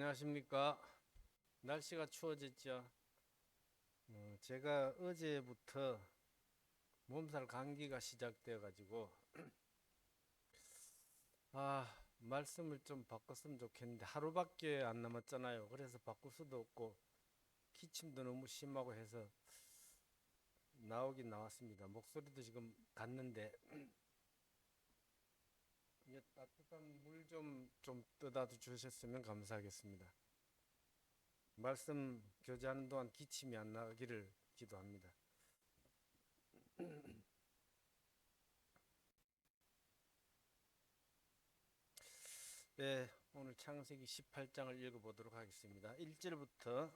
안녕하십니까. 날씨가 추워졌죠. 제가 어제부터 몸살 감기가 시작되어 가지고 말씀을 좀 바꿨으면 좋겠는데 하루밖에 안 남았잖아요. 그래서 바꿀 수도 없고 기침도 너무 심하고 해서 나오긴 나왔습니다. 목소리도 지금 갔는데 이게 따뜻한 물 좀 떠다 주셨으면 감사하겠습니다. 말씀 교제하는 동안 기침이 안 나기를 기도합니다. 네, 오늘 창세기 18장을 읽어보도록 하겠습니다. 1절부터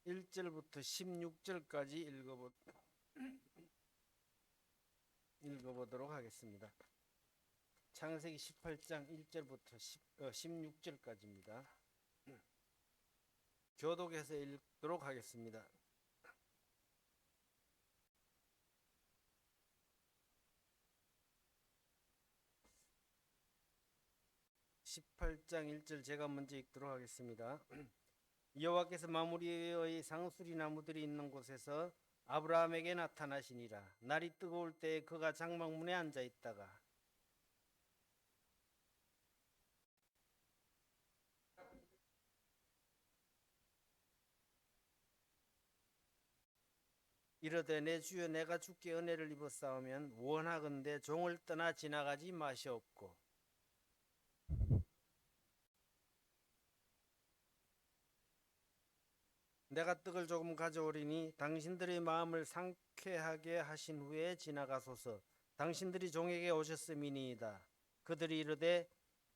1절부터 16절까지 읽어보도록 하겠습니다. 창세기 18장 1절부터 16절까지입니다. 교독해서 읽도록 하겠습니다. 18장 1절 제가 먼저 읽도록 하겠습니다. 여호와께서 마므리의 상수리 나무들이 있는 곳에서 아브라함에게 나타나시니라. 날이 뜨거울 때에 그가 장막문에 앉아 있다가 이르되 내 주여 내가 주께 은혜를 입었사오면 원하건대 종을 떠나 지나가지 마시옵고 내가 떡을 조금 가져오리니 당신들의 마음을 상쾌하게 하신 후에 지나가소서. 당신들이 종에게 오셨음이니이다. 그들이 이르되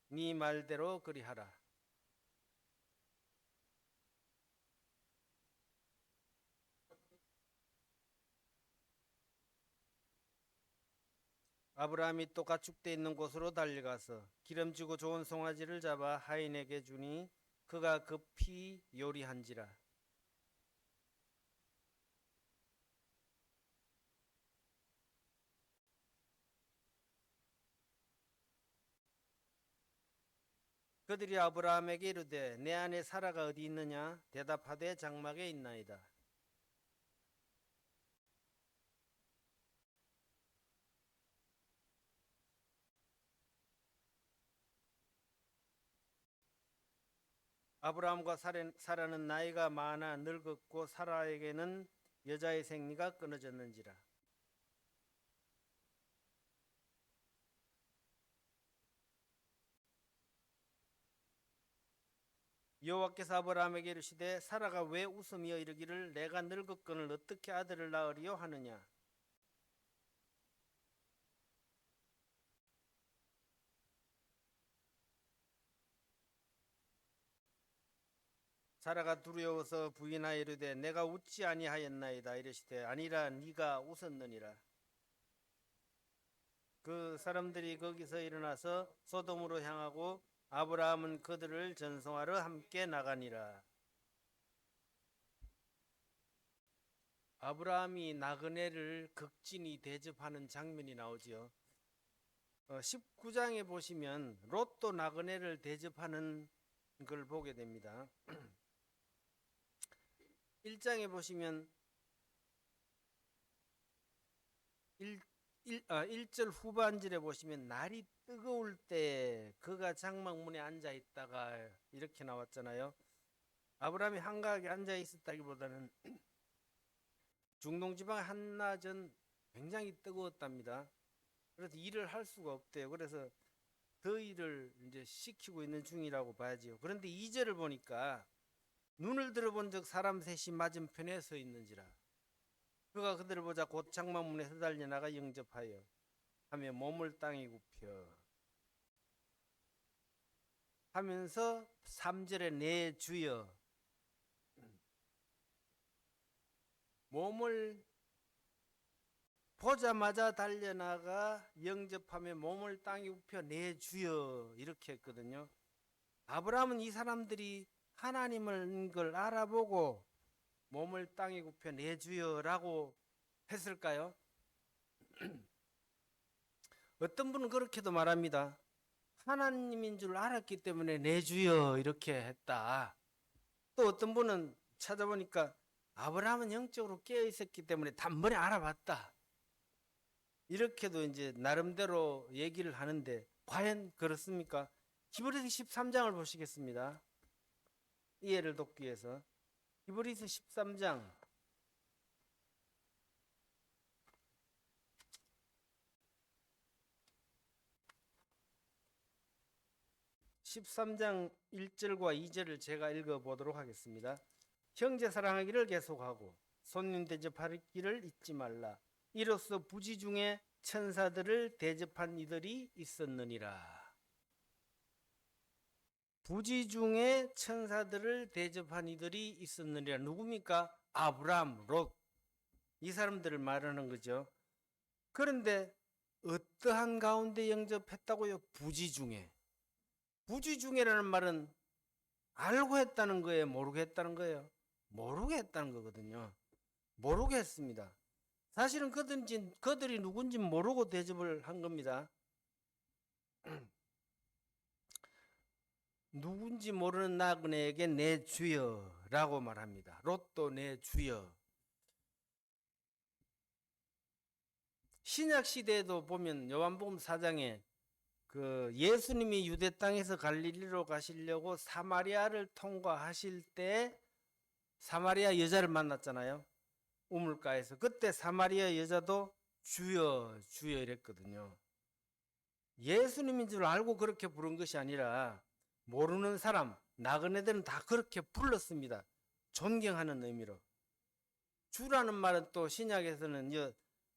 네 말대로 그리하라. 아브라함이 또 가축대 있는 곳으로 달려가서 기름지고 좋은 송아지를 잡아 하인에게 주니 그가 급히 요리한지라. 그들이 아브라함에게 이르되 내 아내 사라가 어디 있느냐? 대답하되 장막에 있나이다. 아브라함과 사라는 나이가 많아 늙었고 사라에게는 여자의 생리가 끊어졌는지라. 여호와께서 아브라함에게 이르시되 사라가 왜 웃으며 이르기를 내가 늙었거늘 어떻게 아들을 낳으리요 하느냐. 사라가 두려워서 부인하여 이르되 내가 웃지 아니하였나이다. 이르시되 아니라 네가 웃었느니라. 그 사람들이 거기서 일어나서 소돔으로 향하고 아브라함은 그들을 전송하러 함께 나가니라. 아브라함이 나그네를 극진히 대접하는 장면이 나오지요. 19장에 보시면 롯도 나그네를 대접하는 걸 보게 됩니다. 1장에 보시면 1절 후반절에 보시면 날이 뜨거울 때 그가 장막문에 앉아 있다가 이렇게 나왔잖아요. 아브라함이 한가하게 앉아 있었다기보다는 중동지방 한낮은 굉장히 뜨거웠답니다. 그래서 일을 할 수가 없대요. 그래서 더위를 이제 식히고 있는 중이라고 봐야지요. 그런데 2절을 보니까 눈을 들어본 적 사람 셋이 맞은편에 서 있는지라. 그가 그들을 보자 곧 장막문에 달려 나가 영접하여 하며 몸을 땅에 굽혀 하면서 3절에 내 주여 몸을 보자마자 달려나가 영접하며 몸을 땅에 굽혀 내 주여 이렇게 했거든요. 아브라함은 이 사람들이 하나님을 걸 알아보고 몸을 땅에 굽혀 내 주여라고 했을까요? 어떤 분은 그렇게도 말합니다. 하나님인 줄 알았기 때문에 내 주여 이렇게 했다. 또 어떤 분은 찾아보니까 아브라함은 영적으로 깨어 있었기 때문에 단번에 알아봤다. 이렇게도 이제 나름대로 얘기를 하는데 과연 그렇습니까? 히브리서 13장을 보시겠습니다. 이해를 돕기 위해서 히브리서 13장 13장 1절과 2절을 제가 읽어보도록 하겠습니다. 형제 사랑하기를 계속하고 손님 대접하기를 잊지 말라. 이로써 부지 중에 천사들을 대접한 이들이 있었느니라. 부지 중에 천사들을 대접한 이들이 있었느니라. 누굽니까? 아브람, 롯. 이 사람들을 말하는 거죠. 그런데 어떠한 가운데 영접했다고요? 부지 중에. 부지 중에라는 말은 알고 했다는 거예요? 모르고 했다는 거예요? 모르고 했다는 거거든요. 모르고 했습니다. 사실은 그들이 누군지 모르고 대접을 한 겁니다. 누군지 모르는 나그네에게 내 주여라고 말합니다. 롯도 내 주여. 신약 시대에도 보면 요한복음 4장에 그 예수님이 유대 땅에서 갈릴리로 가시려고 사마리아를 통과하실 때 사마리아 여자를 만났잖아요. 우물가에서. 그때 사마리아 여자도 주여 주여 이랬거든요. 예수님인 줄 알고 그렇게 부른 것이 아니라 모르는 사람, 나그네들은 다 그렇게 불렀습니다. 존경하는 의미로. 주라는 말은 또 신약에서는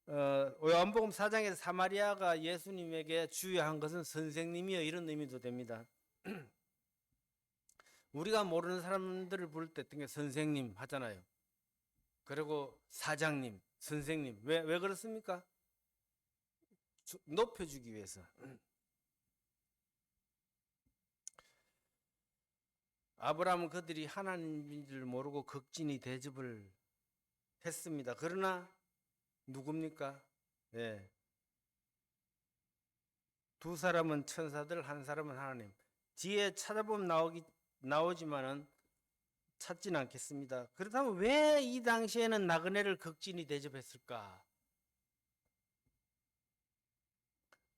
요한복음 4장에서 사마리아가 예수님에게 주여 한 것은 선생님이여 이런 의미도 됩니다. 우리가 모르는 사람들을 부를 때 선생님 하잖아요. 그리고 사장님, 선생님. 왜 그렇습니까? 높여주기 위해서. 아브라함은 그들이 하나님인 줄 모르고 극진히 대접을 했습니다. 그러나 누굽니까? 네. 두 사람은 천사들, 한 사람은 하나님. 뒤에 찾아보면 나오지만은 찾지는 않겠습니다. 그렇다면 왜 이 당시에는 나그네를 극진히 대접했을까?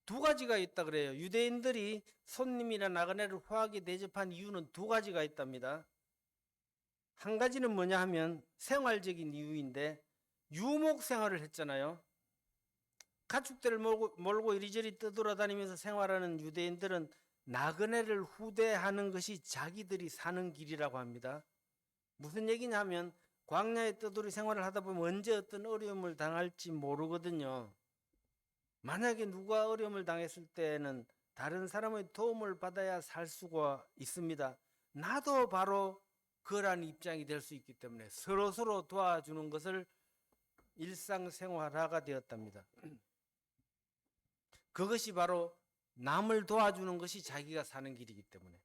두 가지가 있다 그래요. 유대인들이 손님이나 나그네를 후하게 대접한 이유는 두 가지가 있답니다. 한 가지는 뭐냐 하면 생활적인 이유인데 유목 생활을 했잖아요. 가축들을 몰고 이리저리 떠돌아다니면서 생활하는 유대인들은 나그네를 후대하는 것이 자기들이 사는 길이라고 합니다. 무슨 얘기냐 하면 광야에 떠돌이 생활을 하다 보면 언제 어떤 어려움을 당할지 모르거든요. 만약에 누가 어려움을 당했을 때는 다른 사람의 도움을 받아야 살 수가 있습니다. 나도 바로 그러한 입장이 될 수 있기 때문에 서로 도와주는 것을 일상생활화가 되었답니다. 그것이 바로 남을 도와주는 것이 자기가 사는 길이기 때문에.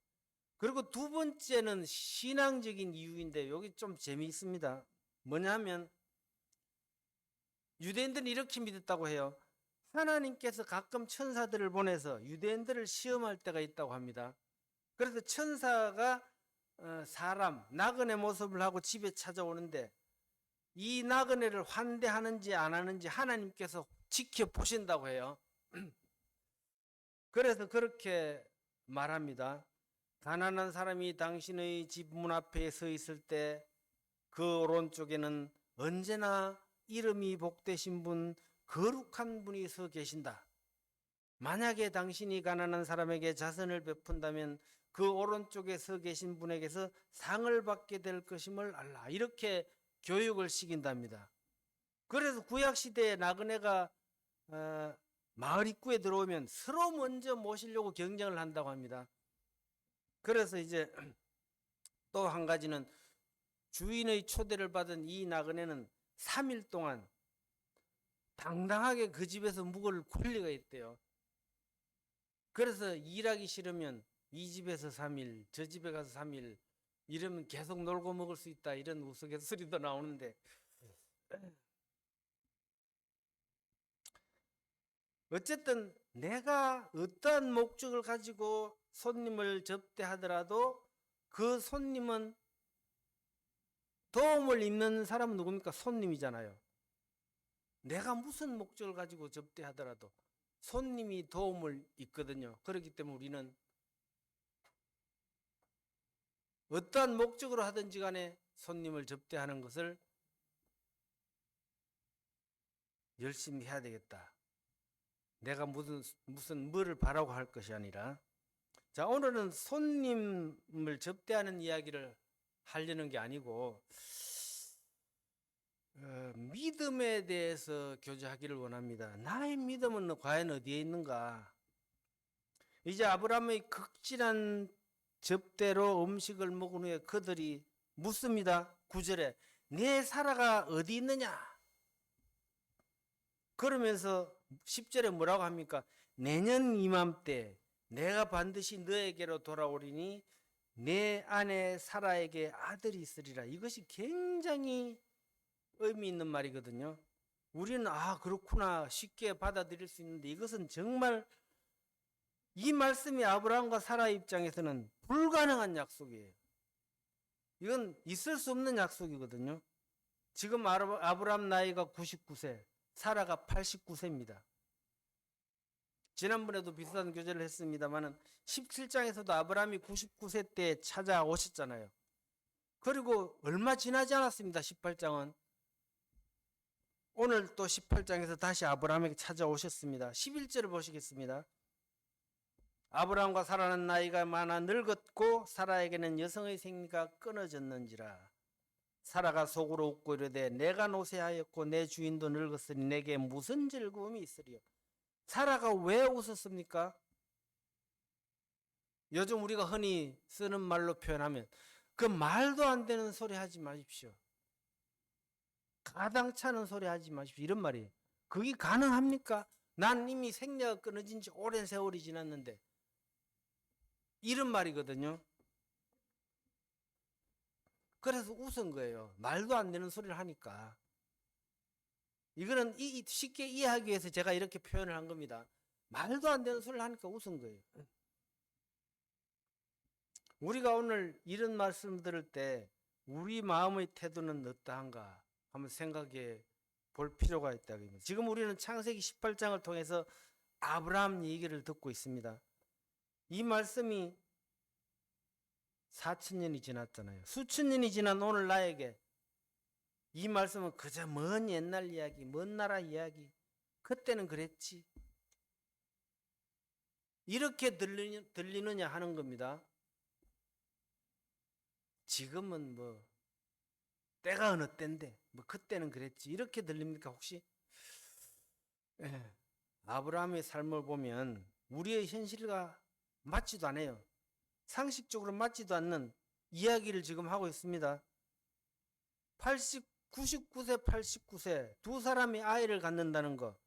그리고 두 번째는 신앙적인 이유인데 여기 좀 재미있습니다. 뭐냐면 유대인들은 이렇게 믿었다고 해요. 하나님께서 가끔 천사들을 보내서 유대인들을 시험할 때가 있다고 합니다. 그래서 천사가 사람, 나그네 모습을 하고 집에 찾아오는데 이 나그네를 환대하는지 안 하는지 하나님께서 지켜보신다고 해요. 그래서 그렇게 말합니다. 가난한 사람이 당신의 집 문 앞에 서 있을 때 그 오른쪽에는 언제나 이름이 복되신 분, 거룩한 분이 서 계신다. 만약에 당신이 가난한 사람에게 자선을 베푼다면 그 오른쪽에 서 계신 분에게서 상을 받게 될 것임을 알라. 이렇게 교육을 시킨답니다. 그래서 구약시대에 나그네가 마을 입구에 들어오면 서로 먼저 모시려고 경쟁을 한다고 합니다. 그래서 이제 또 한 가지는 주인의 초대를 받은 이 나그네는 3일 동안 당당하게 그 집에서 묵을 권리가 있대요. 그래서 일하기 싫으면 이 집에서 3일, 저 집에 가서 3일 이러면 계속 놀고 먹을 수 있다 이런 우스갯소리도 나오는데 어쨌든 내가 어떠한 목적을 가지고 손님을 접대하더라도 그 손님은 도움을 입는 사람은 누굽니까? 손님이잖아요. 내가 무슨 목적을 가지고 접대하더라도 손님이 도움을 입거든요. 그렇기 때문에 우리는 어떠한 목적으로 하든지 간에 손님을 접대하는 것을 열심히 해야 되겠다. 내가 무슨 뭐를 바라고 할 것이 아니라. 자, 오늘은 손님을 접대하는 이야기를 하려는 게 아니고 믿음에 대해서 교제하기를 원합니다. 나의 믿음은 과연 어디에 있는가? 이제 아브라함의 극진한 접대로 음식을 먹은 후에 그들이 묻습니다. 9절에 네 사라가 어디 있느냐? 그러면서 10절에 뭐라고 합니까? 내년 이맘때 내가 반드시 너에게로 돌아오리니 내 아내 사라에게 아들이 있으리라. 이것이 굉장히 의미 있는 말이거든요. 우리는 그렇구나 쉽게 받아들일 수 있는데 이것은 정말 이 말씀이 아브라함과 사라 입장에서는 불가능한 약속이에요. 이건 있을 수 없는 약속이거든요. 지금 아브라함 나이가 99세, 사라가 89세입니다. 지난번에도 비슷한 교제를 했습니다만 17장에서도 아브라함이 99세 때 찾아오셨잖아요. 그리고 얼마 지나지 않았습니다. 18장은. 오늘 또 18장에서 다시 아브라함에게 찾아오셨습니다. 11절을 보시겠습니다. 아브라함과 사라는 나이가 많아 늙었고 사라에게는 여성의 생리가 끊어졌는지라. 사라가 속으로 웃고 이르되 내가 노쇠하였고 내 주인도 늙었으니 내게 무슨 즐거움이 있으리요. 사라가 왜 웃었습니까? 요즘 우리가 흔히 쓰는 말로 표현하면 그 말도 안 되는 소리 하지 마십시오. 가당찮은 소리 하지 마십시오. 이런 말이에요. 그게 가능합니까? 난 이미 생리가 끊어진 지 오랜 세월이 지났는데 이런 말이거든요. 그래서 웃은 거예요. 말도 안 되는 소리를 하니까. 이거는 쉽게 이해하기 위해서 제가 이렇게 표현을 한 겁니다. 말도 안 되는 소리를 하니까 웃은 거예요. 우리가 오늘 이런 말씀 들을 때 우리 마음의 태도는 어떠한가 한번 생각해 볼 필요가 있다. 지금 우리는 창세기 18장을 통해서 아브라함 얘기를 듣고 있습니다. 이 말씀이 4000년이 지났잖아요. 수천 년이 지난 오늘 나에게 이 말씀은 그저 먼 옛날 이야기, 먼 나라 이야기, 그때는 그랬지, 이렇게 들리느냐 하는 겁니다. 지금은 뭐 때가 어느 때인데 뭐 그때는 그랬지 이렇게 들립니까 혹시? 아브라함의 삶을 보면 우리의 현실과 맞지도 않아요. 상식적으로 맞지도 않는 이야기를 지금 하고 있습니다. 99세 89세 두 사람이 아이를 갖는다는 거.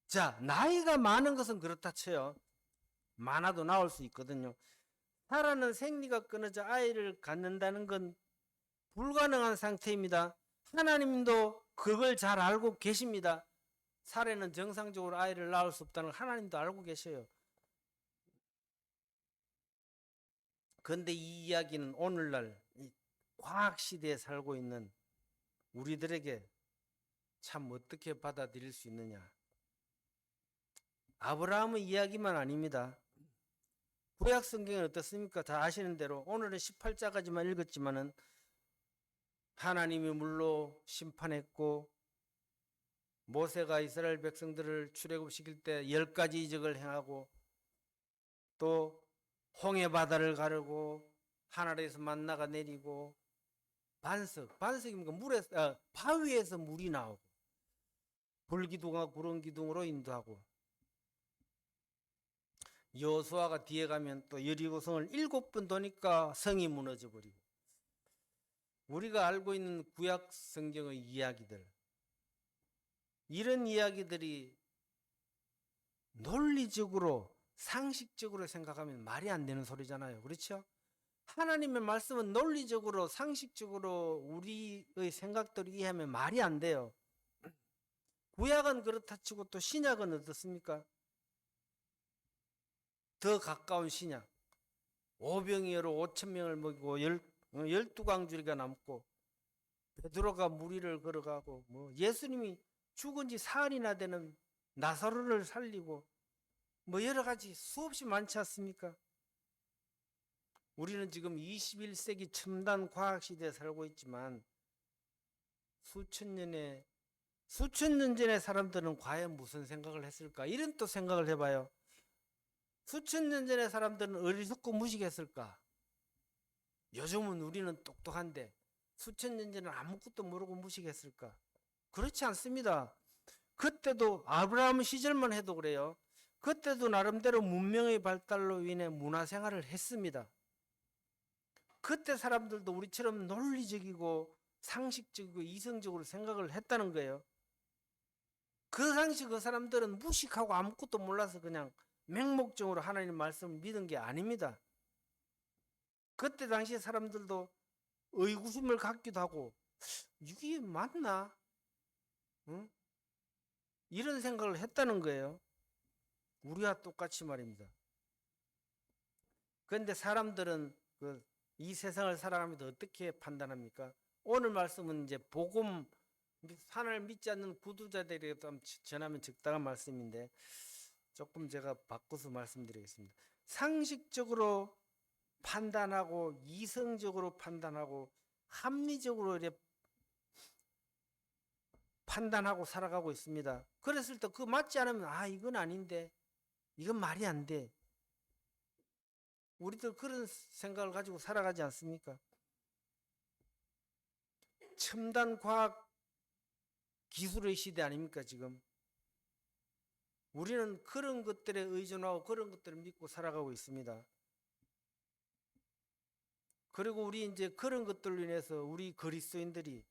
자, 나이가 많은 것은 그렇다 쳐요. 많아도 나올 수 있거든요. 사라는 생리가 끊어져 아이를 갖는다는 건 불가능한 상태입니다. 하나님도 그걸 잘 알고 계십니다. 사라는 정상적으로 아이를 낳을 수 없다는 걸 하나님도 알고 계셔요. 그런데 이 이야기는 오늘날 과학시대에 살고 있는 우리들에게 참 어떻게 받아들일 수 있느냐. 아브라함의 이야기만 아닙니다. 구약 성경은 어떻습니까? 다 아시는 대로 오늘은 18장까지만 읽었지만은 하나님이 물로 심판했고 모세가 이스라엘 백성들을 출애굽시킬 때 10가지 이적을 행하고 또 홍해 바다를 가르고 하늘에서 만나가 내리고 반석이 뭡니까? 바위에서 물이 나오고 불기둥과 구름기둥으로 인도하고 여호수아가 뒤에 가면 또 여리고성을 7번 도니까 성이 무너져 버리고 우리가 알고 있는 구약 성경의 이야기들 이런 이야기들이 논리적으로 상식적으로 생각하면 말이 안 되는 소리잖아요. 그렇죠? 하나님의 말씀은 논리적으로 상식적으로 우리의 생각대로 이해하면 말이 안 돼요. 구약은 그렇다 치고 또 신약은 어떻습니까? 더 가까운 신약. 오병이어로 5,000명을 먹이고 12광주리가 남고 베드로가 무리를 걸어가고 뭐 예수님이 죽은 지 사흘이나 되는 나사로를 살리고 뭐 여러 가지 수없이 많지 않습니까? 우리는 지금 21세기 첨단 과학 시대에 살고 있지만 수천 년 전의 사람들은 과연 무슨 생각을 했을까? 이런 또 생각을 해봐요. 수천 년 전의 사람들은 어리석고 무식했을까? 요즘은 우리는 똑똑한데 수천 년 전에는 아무것도 모르고 무식했을까? 그렇지 않습니다. 그때도 아브라함 시절만 해도 그래요. 그때도 나름대로 문명의 발달로 인해 문화생활을 했습니다. 그때 사람들도 우리처럼 논리적이고 상식적이고 이성적으로 생각을 했다는 거예요. 그 당시 그 사람들은 무식하고 아무것도 몰라서 그냥 맹목적으로 하나님 말씀을 믿은 게 아닙니다. 그때 당시 사람들도 의구심을 갖기도 하고 이게 맞나? 응? 이런 생각을 했다는 거예요. 우리와 똑같이 말입니다. 그런데 사람들은 이 세상을 살아가면서 어떻게 판단합니까? 오늘 말씀은 이제 복음, 하나님을 믿지 않는 구두자들에게 전하면 적당한 말씀인데 조금 제가 바꿔서 말씀드리겠습니다. 상식적으로 판단하고 이성적으로 판단하고 합리적으로 이렇게 판단하고 살아가고 있습니다. 그랬을 때 그 맞지 않으면 이건 아닌데 이건 말이 안 돼. 우리들 그런 생각을 가지고 살아가지 않습니까? 첨단 과학 기술의 시대 아닙니까 지금? 우리는 그런 것들에 의존하고 그런 것들을 믿고 살아가고 있습니다. 그리고 우리 이제 그런 것들로 인해서 우리 그리스도인들이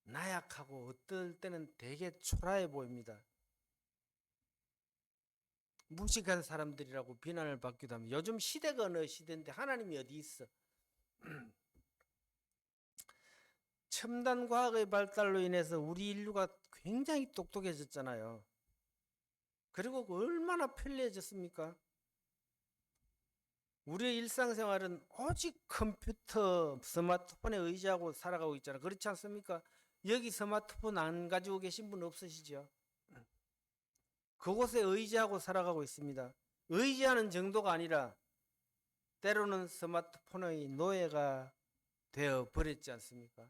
나약하고 어떨 때는 되게 초라해 보입니다. 무식한 사람들이라고 비난을 받기도 합니다. 요즘 시대가 어느 시대인데 하나님이 어디 있어? 첨단 과학의 발달로 인해서 우리 인류가 굉장히 똑똑해졌잖아요. 그리고 얼마나 편리해졌습니까? 우리의 일상생활은 오직 컴퓨터, 스마트폰에 의지하고 살아가고 있잖아요. 그렇지 않습니까? 여기 스마트폰 안 가지고 계신 분 없으시죠? 그곳에 의지하고 살아가고 있습니다. 의지하는 정도가 아니라 때로는 스마트폰의 노예가 되어 버렸지 않습니까?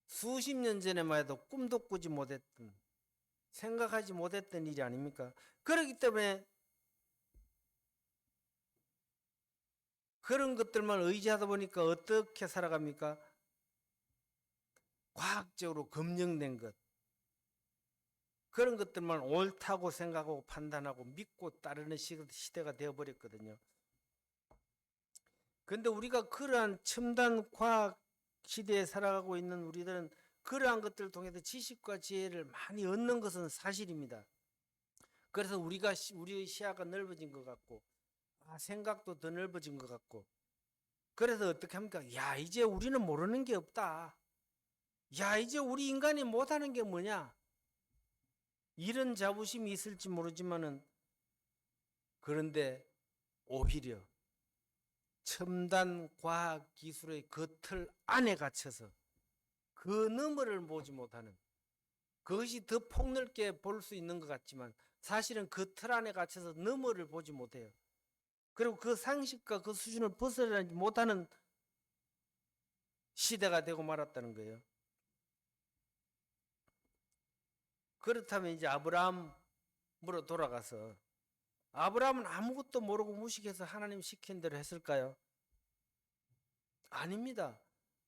수십 년 전에만 해도 꿈도 꾸지 못했던, 생각하지 못했던 일이 아닙니까? 그렇기 때문에 그런 것들만 의지하다 보니까 어떻게 살아갑니까? 과학적으로 검증된 것, 그런 것들만 옳다고 생각하고 판단하고 믿고 따르는 시대가 되어버렸거든요. 그런데 우리가 그러한 첨단 과학 시대에 살아가고 있는 우리들은 그러한 것들을 통해서 지식과 지혜를 많이 얻는 것은 사실입니다. 그래서 우리의 시야가 넓어진 것 같고 생각도 더 넓어진 것 같고, 그래서 어떻게 합니까? 야, 이제 우리는 모르는 게 없다. 야, 이제 우리 인간이 못하는 게 뭐냐? 이런 자부심이 있을지 모르지만은, 그런데 오히려 첨단 과학 기술의 그 틀 안에 갇혀서 그 너머를 보지 못하는, 그것이 더 폭넓게 볼 수 있는 것 같지만 사실은 그 틀 안에 갇혀서 너머를 보지 못해요. 그리고 그 상식과 그 수준을 벗어나지 못하는 시대가 되고 말았다는 거예요. 그렇다면 이제 아브라함으로 돌아가서, 아브라함은 아무것도 모르고 무식해서 하나님 시킨 대로 했을까요? 아닙니다.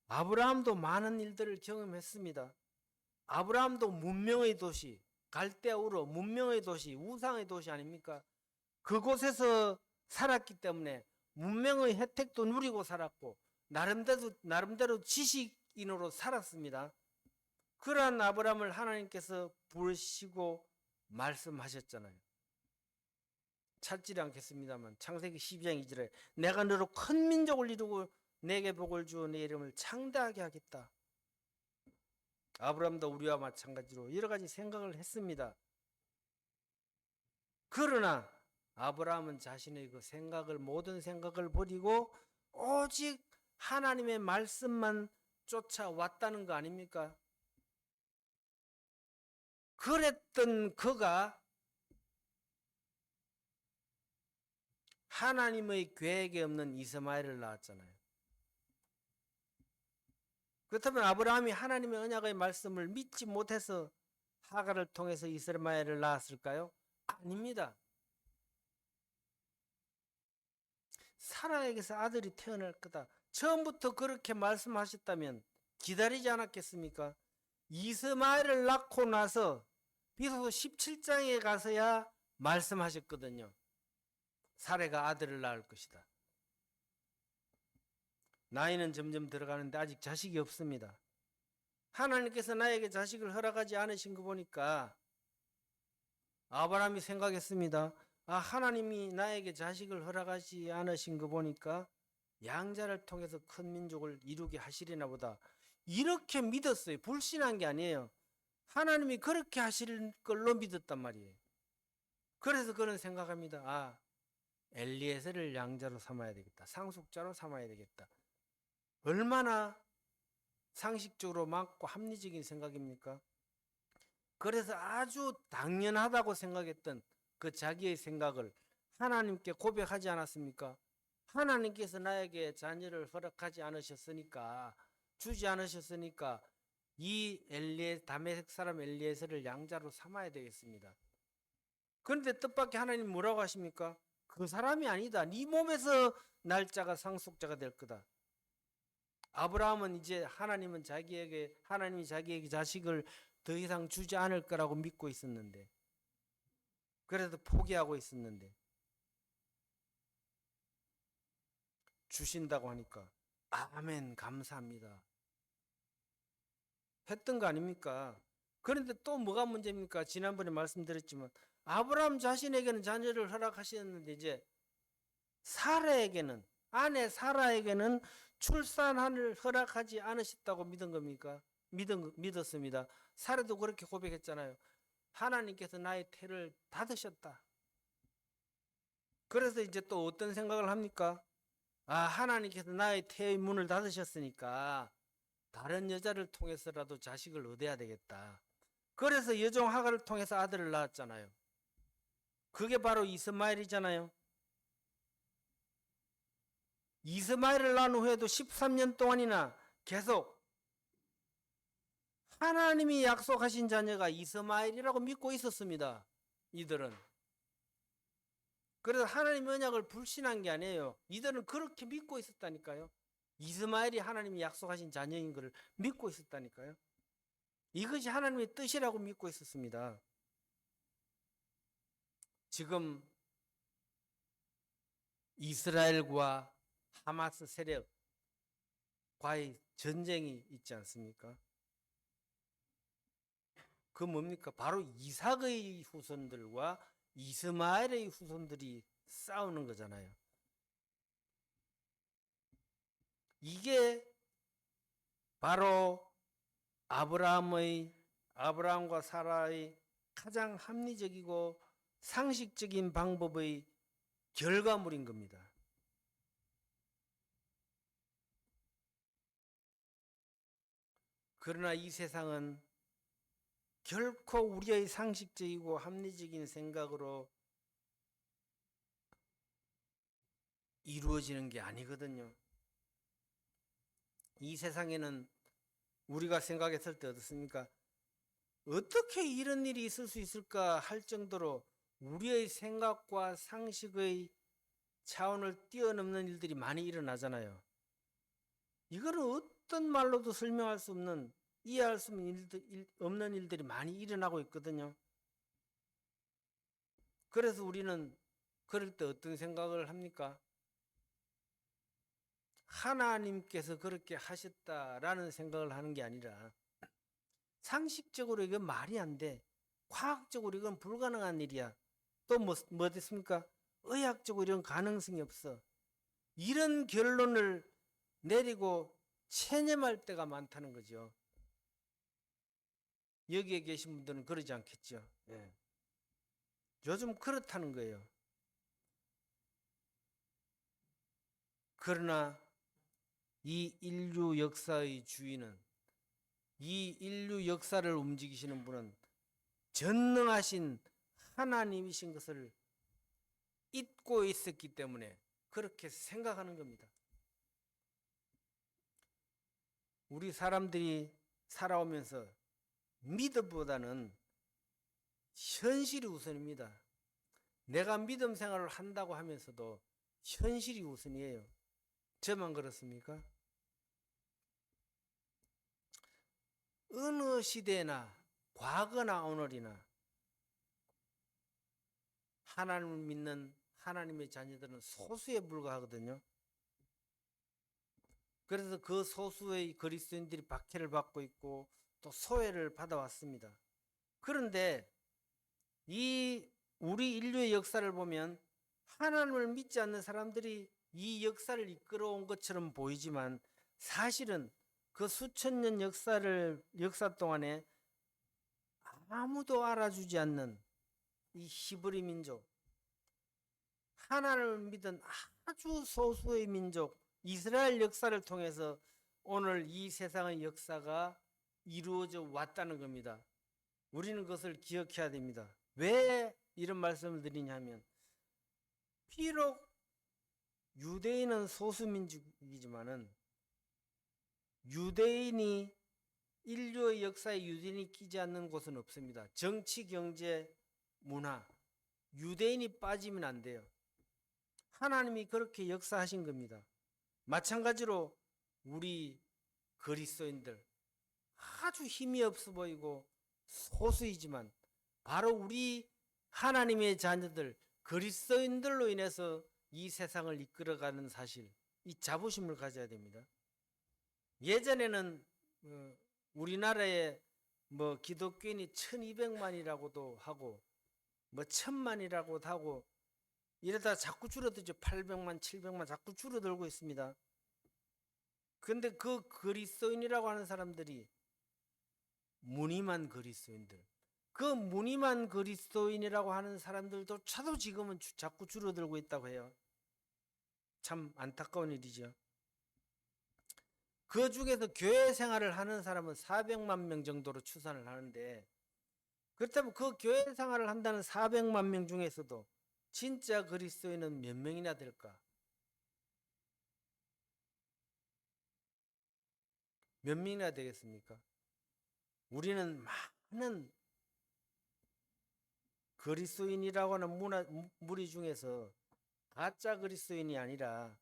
아브라함도 많은 일들을 경험했습니다. 아브라함도 문명의 도시, 갈대아우르, 문명의 도시, 우상의 도시 아닙니까? 그곳에서 살았기 때문에 문명의 혜택도 누리고 살았고 나름대로 지식인으로 살았습니다. 그러한 아브라함을 하나님께서 부르시고 말씀하셨잖아요. 찾지를 않겠습니다만 창세기 12장 2절에 내가 너로 큰 민족을 이루고 내게 복을 주어 내 이름을 창대하게 하겠다. 아브라함도 우리와 마찬가지로 여러 가지 생각을 했습니다. 그러나 아브라함은 자신의 그 생각을, 모든 생각을 버리고 오직 하나님의 말씀만 쫓아왔다는 거 아닙니까? 그랬던 그가 하나님의 계획에 없는 이스마엘을 낳았잖아요. 그렇다면 아브라함이 하나님의 언약의 말씀을 믿지 못해서 하갈을 통해서 이스마엘을 낳았을까요? 아닙니다. 사라에게서 아들이 태어날 거다. 처음부터 그렇게 말씀하셨다면 기다리지 않았겠습니까? 이스마엘을 낳고 나서 비로소 17장에 가서야 말씀하셨거든요. 사라가 아들을 낳을 것이다. 나이는 점점 들어가는데 아직 자식이 없습니다. 하나님께서 나에게 자식을 허락하지 않으신 거 보니까 아브라함이 생각했습니다. 하나님이 나에게 자식을 허락하지 않으신 거 보니까 양자를 통해서 큰 민족을 이루게 하시리나 보다. 이렇게 믿었어요. 불신한 게 아니에요. 하나님이 그렇게 하실 걸로 믿었단 말이에요. 그래서 그는 생각합니다. 엘리에셀을 양자로 삼아야 되겠다. 상속자로 삼아야 되겠다. 얼마나 상식적으로 맞고 합리적인 생각입니까? 그래서 아주 당연하다고 생각했던 그 자기의 생각을 하나님께 고백하지 않았습니까? 하나님께서 나에게 자녀를 허락하지 않으셨으니까, 주지 않으셨으니까 이 다메섹 사람 엘리에셀을 양자로 삼아야 되겠습니다. 그런데 뜻밖의 하나님 뭐라고 하십니까? 그 사람이 아니다. 네 몸에서 날짜가 상속자가 될 거다. 아브라함은 이제 하나님이 자기에게 자식을 더 이상 주지 않을 거라고 믿고 있었는데, 그래도 포기하고 있었는데, 주신다고 하니까 아멘 감사합니다 했던 거 아닙니까? 그런데 또 뭐가 문제입니까? 지난번에 말씀드렸지만 아브라함 자신에게는 자녀를 허락하셨는데 이제 아내 사라에게는 출산을 허락하지 않으셨다고 믿은 겁니까? 믿었습니다. 사라도 그렇게 고백했잖아요. 하나님께서 나의 태를 닫으셨다. 그래서 이제 또 어떤 생각을 합니까? 하나님께서 나의 태의 문을 닫으셨으니까 다른 여자를 통해서라도 자식을 얻어야 되겠다. 그래서 여종 하갈을 통해서 아들을 낳았잖아요. 그게 바로 이스마엘이잖아요. 이스마엘을 낳은 후에도 13년 동안이나 계속 하나님이 약속하신 자녀가 이스마엘이라고 믿고 있었습니다. 이들은. 그래서 하나님의 언약을 불신한 게 아니에요. 이들은 그렇게 믿고 있었다니까요. 이스마엘이 하나님이 약속하신 자녀인 것을 믿고 있었다니까요. 이것이 하나님의 뜻이라고 믿고 있었습니다. 지금 이스라엘과 하마스 세력과의 전쟁이 있지 않습니까? 그 뭡니까? 바로 이삭의 후손들과 이스마엘의 후손들이 싸우는 거잖아요. 이게 바로 아브라함과 사라의 가장 합리적이고 상식적인 방법의 결과물인 겁니다. 그러나 이 세상은 결코 우리의 상식적이고 합리적인 생각으로 이루어지는 게 아니거든요. 이 세상에는 우리가 생각했을 때 어떻습니까? 어떻게 이런 일이 있을 수 있을까 할 정도로 우리의 생각과 상식의 차원을 뛰어넘는 일들이 많이 일어나잖아요. 이거는 어떤 말로도 설명할 수 없는, 이해할 수 없는 일들이 많이 일어나고 있거든요. 그래서 우리는 그럴 때 어떤 생각을 합니까? 하나님께서 그렇게 하셨다라는 생각을 하는 게 아니라 상식적으로 이건 말이 안 돼. 과학적으로 이건 불가능한 일이야. 또 뭐 됐습니까? 의학적으로 이런 가능성이 없어. 이런 결론을 내리고 체념할 때가 많다는 거죠. 여기에 계신 분들은 그러지 않겠죠. 예. 요즘 그렇다는 거예요. 그러나 이 인류 역사의 주인은, 이 인류 역사를 움직이시는 분은 전능하신 하나님이신 것을 잊고 있었기 때문에 그렇게 생각하는 겁니다. 우리 사람들이 살아오면서 믿음보다는 현실이 우선입니다. 내가 믿음 생활을 한다고 하면서도 현실이 우선이에요. 저만 그렇습니까? 어느 시대나 과거나 오늘이나 하나님을 믿는 하나님의 자녀들은 소수에 불과하거든요. 그래서 그 소수의 그리스도인들이 박해를 받고 있고 또 소외를 받아왔습니다. 그런데 이 우리 인류의 역사를 보면 하나님을 믿지 않는 사람들이 이 역사를 이끌어온 것처럼 보이지만 사실은 그 수천 년 역사 동안에 아무도 알아주지 않는 이 히브리 민족, 하나님을 믿은 아주 소수의 민족 이스라엘 역사를 통해서 오늘 이 세상의 역사가 이루어져 왔다는 겁니다. 우리는 그것을 기억해야 됩니다. 왜 이런 말씀을 드리냐면 비록 유대인은 소수민족이지만은 유대인이 인류의 역사에 유대인이 끼지 않는 곳은 없습니다. 정치, 경제, 문화, 유대인이 빠지면 안 돼요. 하나님이 그렇게 역사하신 겁니다. 마찬가지로 우리 그리스도인들 아주 힘이 없어 보이고 소수이지만 바로 우리 하나님의 자녀들 그리스도인들로 인해서 이 세상을 이끌어가는 사실, 이 자부심을 가져야 됩니다. 예전에는 우리나라에 기독교인이 1200만이라고도 하고 1000만이라고도 하고 이러다 자꾸 줄어들죠. 800만, 700만 자꾸 줄어들고 있습니다. 근데 그 그리스도인이라고 하는 사람들이 무늬만 그리스도인들, 그 무늬만 그리스도인이라고 하는 사람들도 차도 지금은 자꾸 줄어들고 있다고 해요. 참 안타까운 일이죠. 그 중에서 교회 생활을 하는 사람은 400만 명 정도로 추산을 하는데, 그렇다면 그 교회 생활을 한다는 400만 명 중에서도 진짜 그리스도인은 몇 명이나 될까? 몇 명이나 되겠습니까? 우리는 많은 그리스도인이라고 하는 무리 중에서 가짜 그리스도인이 아니라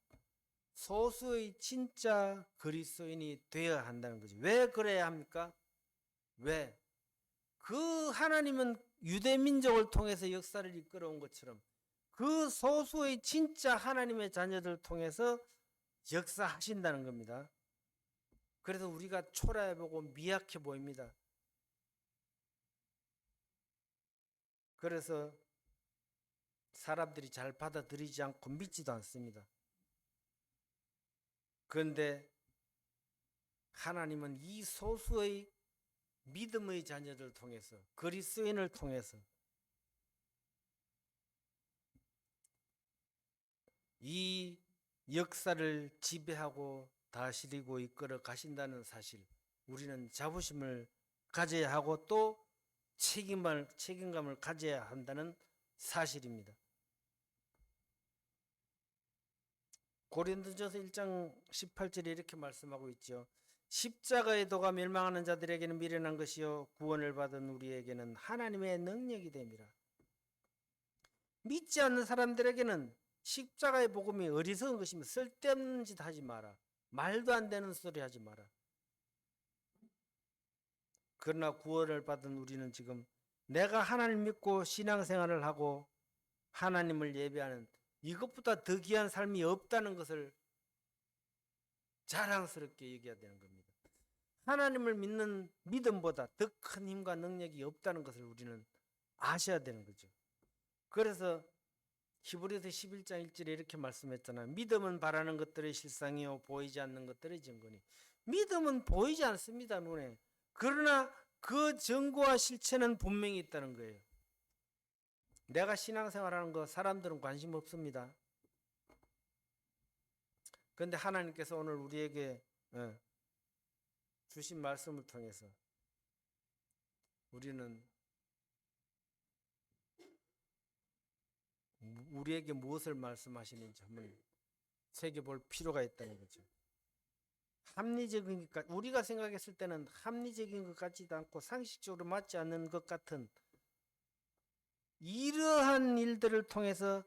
소수의 진짜 그리스도인이 되어야 한다는 거지. 왜 그래야 합니까? 왜? 그 하나님은 유대 민족을 통해서 역사를 이끌어온 것처럼 그 소수의 진짜 하나님의 자녀들 통해서 역사하신다는 겁니다. 그래서 우리가 초라해 보고 미약해 보입니다. 그래서 사람들이 잘 받아들이지 않고 믿지도 않습니다. 그런데 하나님은 이 소수의 믿음의 자녀들 통해서 그리스도인을 통해서 이 역사를 지배하고 다스리고 이끌어 가신다는 사실, 우리는 자부심을 가져야 하고 또 책임감을 가져야 한다는 사실입니다. 고린도전서 1장 18절에 이렇게 말씀하고 있죠. 십자가의 도가 멸망하는 자들에게는 미련한 것이요 구원을 받은 우리에게는 하나님의 능력이 됨이라. 믿지 않는 사람들에게는 십자가의 복음이 어리석은 것이며 쓸데없는 짓 하지 마라. 말도 안 되는 소리 하지 마라. 그러나 구원을 받은 우리는 지금 내가 하나님 믿고 신앙생활을 하고 하나님을 예배하는 이것보다 더 귀한 삶이 없다는 것을 자랑스럽게 얘기해야 되는 겁니다. 하나님을 믿는 믿음보다 더 큰 힘과 능력이 없다는 것을 우리는 아셔야 되는 거죠. 그래서 히브리서 11장 1절에 이렇게 말씀했잖아요. 믿음은 바라는 것들의 실상이요 보이지 않는 것들의 증거니. 믿음은 보이지 않습니다, 눈에. 그러나 그 증거와 실체는 분명히 있다는 거예요. 내가 신앙생활하는 거 사람들은 관심 없습니다. 그런데 하나님께서 오늘 우리에게 주신 말씀을 통해서 우리는 우리에게 무엇을 말씀하시는지 한번 새겨볼 필요가 있다는 거죠. 합리적인 것, 우리가 생각했을 때는 합리적인 것 같지도 않고 상식적으로 맞지 않는 것 같은 이러한 일들을 통해서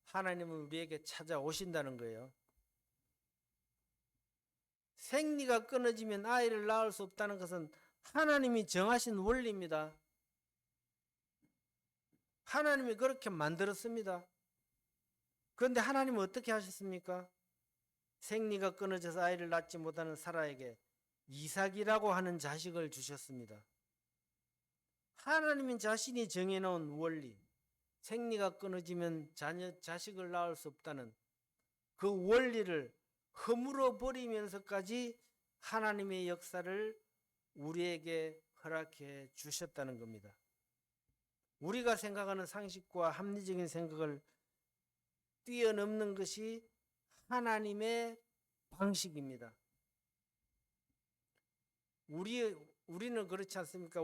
하나님은 우리에게 찾아오신다는 거예요. 생리가 끊어지면 아이를 낳을 수 없다는 것은 하나님이 정하신 원리입니다. 하나님이 그렇게 만들었습니다. 그런데 하나님은 어떻게 하셨습니까? 생리가 끊어져서 아이를 낳지 못하는 사라에게 이삭이라고 하는 자식을 주셨습니다. 하나님은 자신이 정해놓은 원리, 생리가 끊어지면 자식을 낳을 수 없다는 그 원리를 허물어 버리면서까지 하나님의 역사를 우리에게 허락해 주셨다는 겁니다. 우리가 생각하는 상식과 합리적인 생각을 뛰어넘는 것이 하나님의 방식입니다. 우리는 그렇지 않습니까?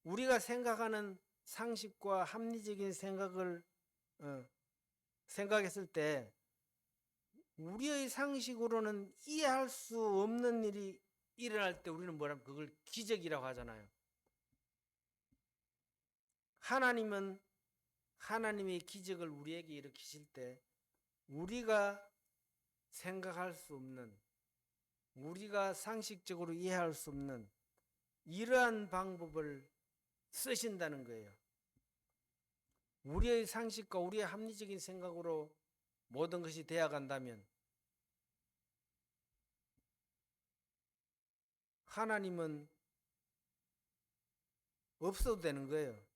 우리가 생각하는 상식과 합리적인 생각을 생각했을 때 우리의 상식으로는 이해할 수 없는 일이 일어날 때 우리는 뭐라면 그걸 기적이라고 하잖아요. 하나님은 하나님의 기적을 우리에게 일으키실 때 우리가 생각할 수 없는, 우리가 상식적으로 이해할 수 없는 이러한 방법을 쓰신다는 거예요. 우리의 상식과 우리의 합리적인 생각으로 모든 것이 되어간다면 하나님은 없어도 되는 거예요.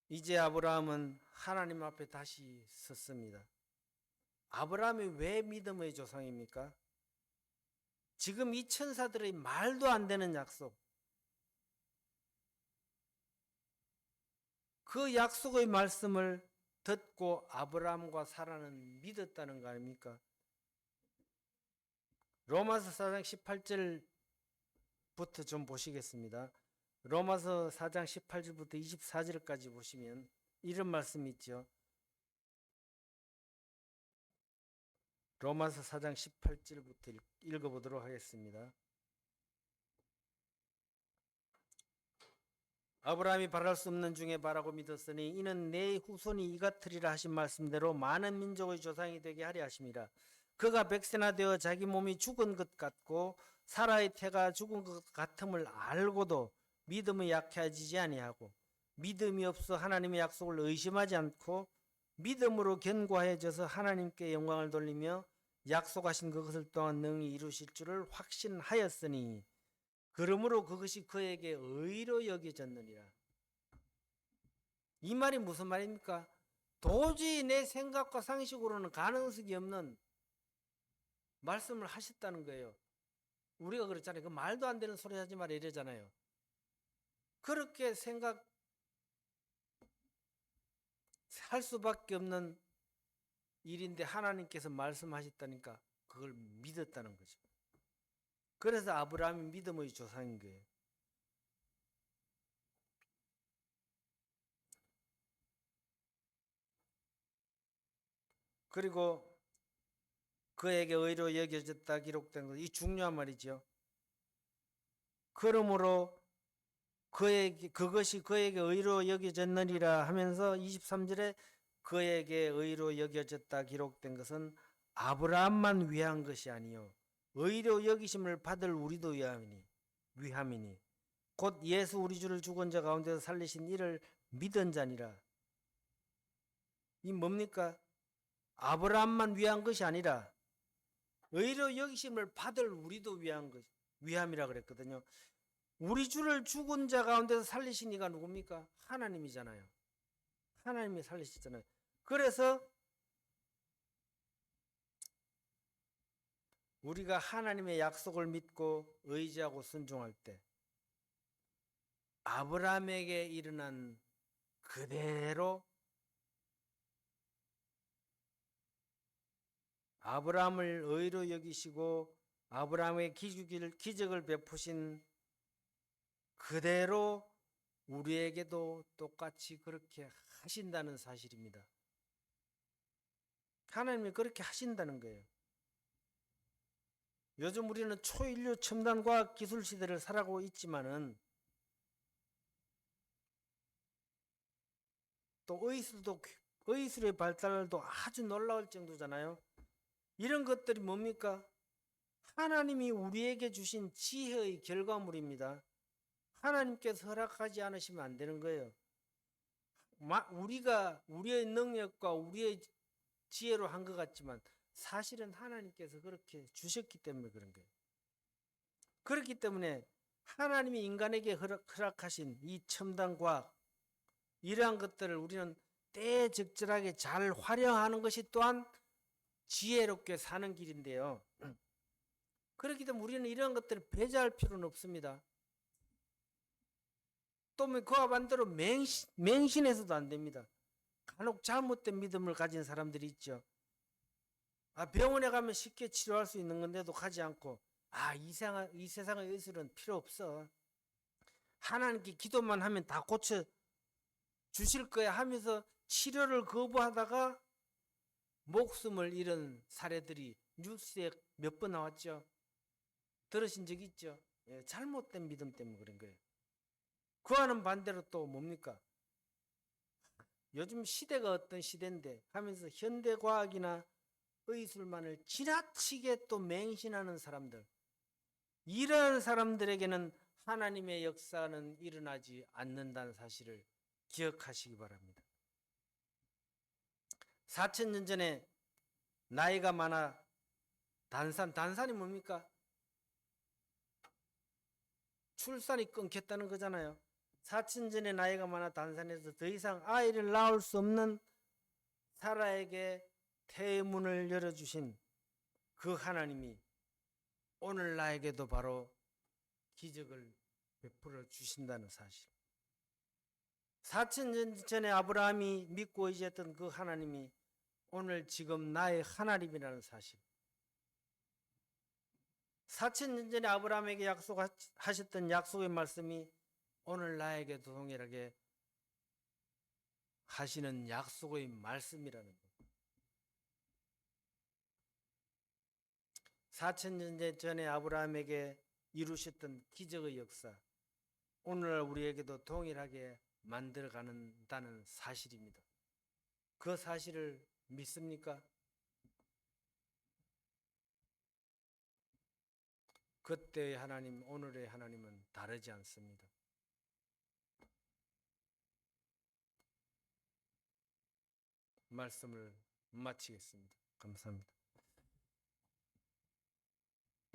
이제 아브라함은 하나님 앞에 다시 섰습니다. 아브라함이 왜 믿음의 조상입니까? 지금 이 천사들의 말도 안 되는 약속, 그 약속의 말씀을 듣고 아브라함과 사라는 믿었다는 거 아닙니까? 로마서 4장 18절부터 좀 보시겠습니다. 로마서 4장 18절부터 24절까지 보시면 이런 말씀이 있죠. 로마서 4장 18절부터 읽어보도록 하겠습니다. 아브라함이 바랄 수 없는 중에 바라고 믿었으니 이는 내 후손이 이같으리라 하신 말씀대로 많은 민족의 조상이 되게 하려 하심이라. 그가 백세나 되어 자기 몸이 죽은 것 같고 사라의 태가 죽은 것 같음을 알고도 믿음이 약해지지 아니하고 믿음이 없어 하나님의 약속을 의심하지 않고 믿음으로 견고해져서 하나님께 영광을 돌리며 약속하신 그것을 또한 능히 이루실 줄을 확신하였으니 그러므로 그것이 그에게 의로 여겨졌느니라. 이 말이 무슨 말입니까? 도저히 내 생각과 상식으로는 가능성이 없는 말씀을 하셨다는 거예요. 우리가 그렇잖아요. 그 말도 안 되는 소리 하지 마라 이러잖아요. 그렇게 생각할 수밖에 없는 일인데 하나님께서 말씀하셨다니까 그걸 믿었다는 거죠. 그래서 아브라함이 믿음의 조상인 거예요. 그리고 그에게 의로 여겨졌다 기록된 것, 이 중요한 말이죠. 그러므로 그것이 그에게 의로 여겨졌느니라 하면서 23절에 그에게 의로 여겨졌다 기록된 것은 아브라함만 위한 것이 아니요 의로 여기심을 받을 우리도 위함이니 곧 예수 우리 주를 죽은 자 가운데서 살리신 이를 믿은 자니라. 이 뭡니까? 아브라함만 위한 것이 아니라 의로 여기심을 받을 우리도 위함이라 그랬거든요. 우리 주를 죽은 자 가운데서 살리신 이가 누굽니까? 하나님이잖아요. 하나님이 살리시잖아요. 그래서 우리가 하나님의 약속을 믿고 의지하고 순종할 때 아브라함에게 일어난 그대로 아브라함을 의로 여기시고 아브라함의 기적을 베푸신 그대로 우리에게도 똑같이 그렇게 하신다는 사실입니다. 하나님이 그렇게 하신다는 거예요. 요즘 우리는 초인류 첨단 과학 기술 시대를 살아가고 있지만은 또 의술의 발달도 아주 놀라울 정도잖아요. 이런 것들이 뭡니까? 하나님이 우리에게 주신 지혜의 결과물입니다. 하나님께서 허락하지 않으시면 안 되는 거예요. 우리가 우리의 능력과 우리의 지혜로 한 것 같지만 사실은 하나님께서 그렇게 주셨기 때문에 그런 거예요. 그렇기 때문에 하나님이 인간에게 허락하신 이 첨단 과학 이러한 것들을 우리는 때에 적절하게 잘 활용하는 것이 또한 지혜롭게 사는 길인데요. 그렇기 때문에 우리는 이런 것들을 배제할 필요는 없습니다. 또 그와 반대로 맹신해서도 안 됩니다. 간혹 잘못된 믿음을 가진 사람들이 있죠. 병원에 가면 쉽게 치료할 수 있는 건데도 가지 않고 이 세상의 예술은 필요 없어. 하나님께 기도만 하면 다 고쳐 주실 거야 하면서 치료를 거부하다가 목숨을 잃은 사례들이 뉴스에 몇 번 나왔죠. 들으신 적 있죠? 잘못된 믿음 때문에 그런 거예요. 그와는 반대로 또 뭡니까? 요즘 시대가 어떤 시대인데 하면서 현대과학이나 의술만을 지나치게 또 맹신하는 사람들, 이런 사람들에게는 하나님의 역사는 일어나지 않는다는 사실을 기억하시기 바랍니다. 4000년 전에 나이가 많아 단산이 뭡니까? 출산이 끊겼다는 거잖아요. 4000년 전에 나이가 많아 단산에서 더 이상 아이를 낳을 수 없는 사라에게 태의 문을 열어주신 그 하나님이 오늘 나에게도 바로 기적을 베풀어 주신다는 사실. 4000년 전에 아브라함이 믿고 의지했던 그 하나님이 오늘 지금 나의 하나님이라는 사실. 4000년 전에 아브라함에게 약속하셨던 약속의 말씀이 오늘 나에게도 동일하게 하시는 약속의 말씀이라는 것. 4000년 전에 아브라함에게 이루셨던 기적의 역사, 오늘날 우리에게도 동일하게 만들어가는다는 사실입니다. 그 사실을 믿습니까? 그때의 하나님, 오늘의 하나님은 다르지 않습니다. 말씀을 마치겠습니다. 감사합니다.